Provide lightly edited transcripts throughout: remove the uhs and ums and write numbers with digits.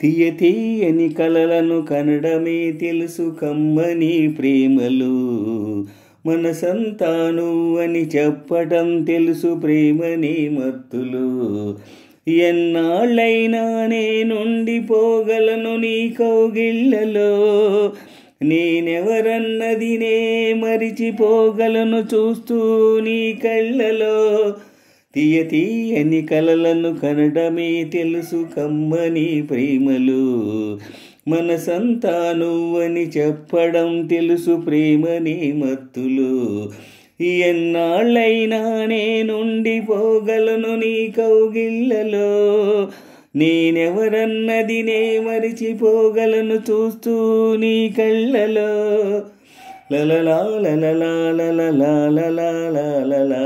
తీయ తీయని కలలను కనడమే తెలుసు కమ్మని ప్రేమలు, మనసంతా నువ్వని చెప్పటం తెలుసు ప్రేమని మత్తులు. ఎన్నాళ్ళైనా నేనుండిపోగలను నీ కౌగిళ్ళలో, నేనెవరన్నది నే మరిచిపోగలను చూస్తూ నీ కళ్ళలో. తీయ తీయని కలలను కనడమే తెలుసు కమ్మని ప్రేమలు, మనసంతా నువ్వని చెప్పడం తెలుసు ప్రేమని మత్తులు. ఎన్నాళ్ళైనా నేనుండిపోగలను నీ కౌగిళ్ళలో, నేనెవరన్నది నే మరిచిపోగలను చూస్తూ నీ కళ్ళలో. లలలా లలలా లలలా లలలా లలలా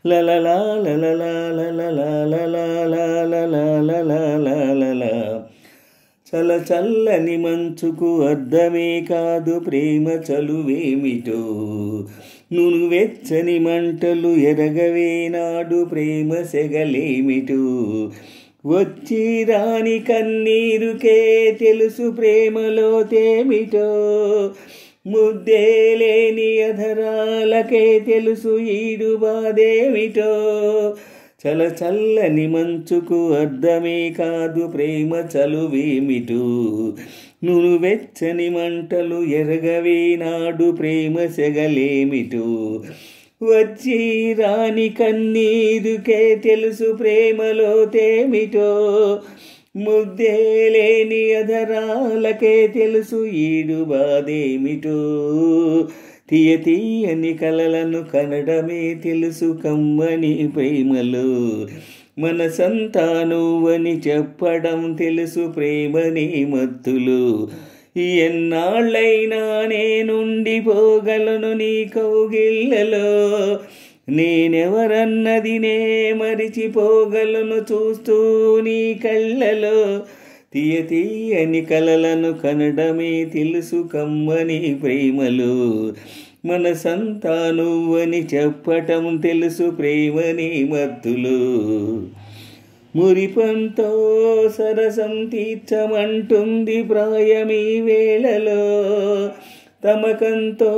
లలలా లలలా లలలా లలలా. చల చల్లని మంచుకు అర్థమే కాదు ప్రేమ చలువేమిటో, నువ్వెచ్చని మంటలు ఎరగవే నాడు ప్రేమ సెగలేమిటో. వచ్చి రాని కన్నీరుకే తెలుసు ప్రేమలో తేమిటో, ముద్దే లేని అధరాలకే తెలుసు ఈడు బాధేమిటో. చల చల్లని మంచుకు అర్థమే కాదు ప్రేమ చలువేమిటో, నువ్వెచ్చని మంటలు ఎరగవే నాడు ప్రేమ సెగలేమిటో. వచ్చి రాని కన్నీరుకే తెలుసు ప్రేమలో తేమిటో, ముద్దే లేని అధరాలకే తెలుసు ఈడు బాధేమిటో. తీయ తీయని కలలను కనడమే తెలుసు కమ్మని ప్రేమలు, మనసంతా నువ్వని చెప్పడం తెలుసు ప్రేమని మత్తులు. ఎన్నాళ్ళైనా నేనుండిపోగలను నీ కౌగిళ్ళలో, నేనెవరన్నది నే మరిచిపోగలను చూస్తూ నీ కళ్ళలో. తీయ తీయని కలలను కనడమే తెలుసు కమ్మని ప్రేమలు, మనసంతా నువ్వని చెప్పటం తెలుసు ప్రేమని మత్తులు. మురిపంతో సరసం తీర్చమంటుంది ప్రాయమీ వేళలో, తమకంతో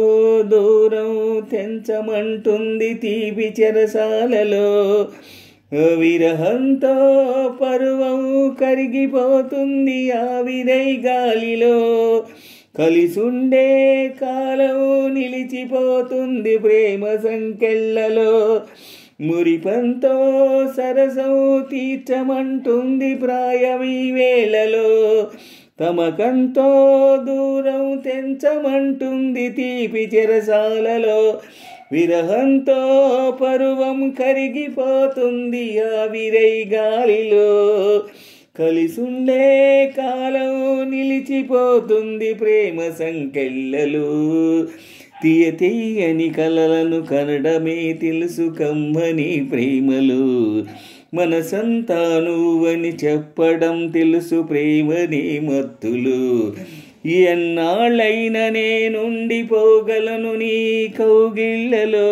దూరం తెంచమంటుంది తీపి చెరసాలలో. విరహంతో పరువం కరిగిపోతుంది ఆవిరై గాలిలో, కలిసుండే కాలం నిలిచిపోతుంది ప్రేమ సంకెళ్ళలో. మురిపంతో సరసం తీర్చమంటుంది ప్రాయమీ వేళలో, తమకంతో దూరం తెంచమంటుంది తీపి చెరసాలలో. విరహంతో పరువం కరిగిపోతుంది ఆవిరై గాలిలో, కలిసుండే కాలం నిలిచిపోతుంది ప్రేమ సంకెళ్ళలో. తీయ తీయని కలలను కనడమే తెలుసు కమ్మని ప్రేమలు, మనసంతా నువ్వని చెప్పడం తెలుసు ప్రేమని మత్తులు. ఎన్నాళ్ళైనా నేనుండిపోగలను నీ కౌగిళ్ళలో,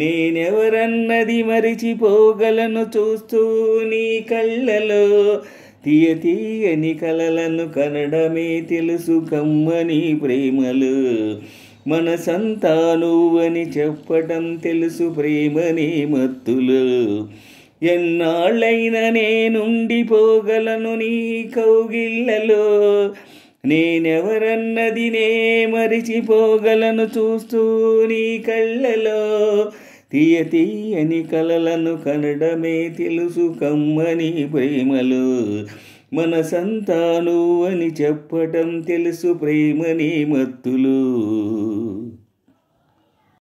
నేనెవరన్నది మరిచిపోగలను చూస్తూ నీ కళ్ళలో. తీయ తీయని కలలను కనడమే తెలుసు కమ్మని ప్రేమలు, మనసంతా నువ్వని చెప్పటం తెలుసు ప్రేమని మత్తులు. ఎన్నాళ్ళైనా నేనుండిపోగలను నీ కౌగిళ్ళలో, నేనెవరన్నది నే మరిచిపోగలను చూస్తూ నీ కళ్ళలో. తీయ తీయని కలలను కనడమే తెలుసు కమ్మని ప్రేమలు, మనసంతా నువ్వని చెప్పటం తెలుసు ప్రేమని మత్తులు.